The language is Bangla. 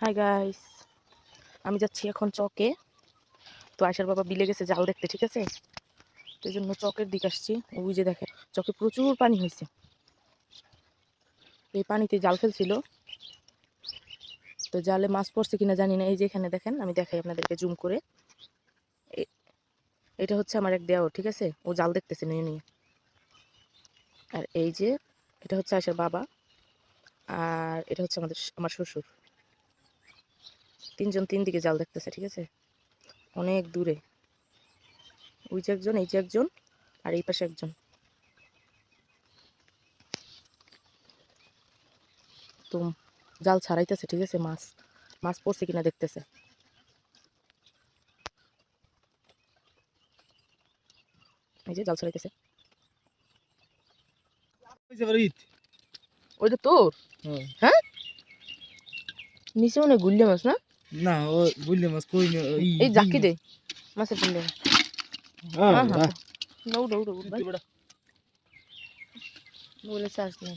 হাই গাইস, আমি যাচ্ছি এখন চকে। তো আয়সার বাবা বিলে গেছে জাল দেখতে, ঠিক আছে? তো এই জন্য চকের দিকে আসছি। ওই যে দেখে চকে প্রচুর পানি হয়েছে, এই পানিতে জাল ফেলছিল। তো জালে মাছ পড়ছে কিনা জানি না। এই যে এখানে দেখেন, আমি দেখাই আপনাদেরকে জুম করে। এটা হচ্ছে আমার এক দেওর, ঠিক আছে? ও জাল দেখতেছে নিয়ে নিয়ে। আর এই যে এটা হচ্ছে আয়সার বাবা, আর এটা হচ্ছে আমার শ্বশুর। তিনজন তিন দিকে জাল দেখতেছে, ঠিক আছে? অনেক দূরে। ওই যে একজন, এই যে একজন, আর এই পাশে একজন। তো জাল ছাড়াইতেছে, ঠিক আছে? মাছ মাছ পড়ছে কিনা দেখতেছে। এই যে জাল ছাড়াইতেছে। ওইটা তোর? হ্যাঁ, নিচে অনেক গুল্লে মাছ না? না ও বুঝলে মাছ কই না এই জাকি দে মাছের গুল্লে। হ্যাঁ হ্যাঁ, দৌড় দৌড় ভাই, বলে চাষ নেই।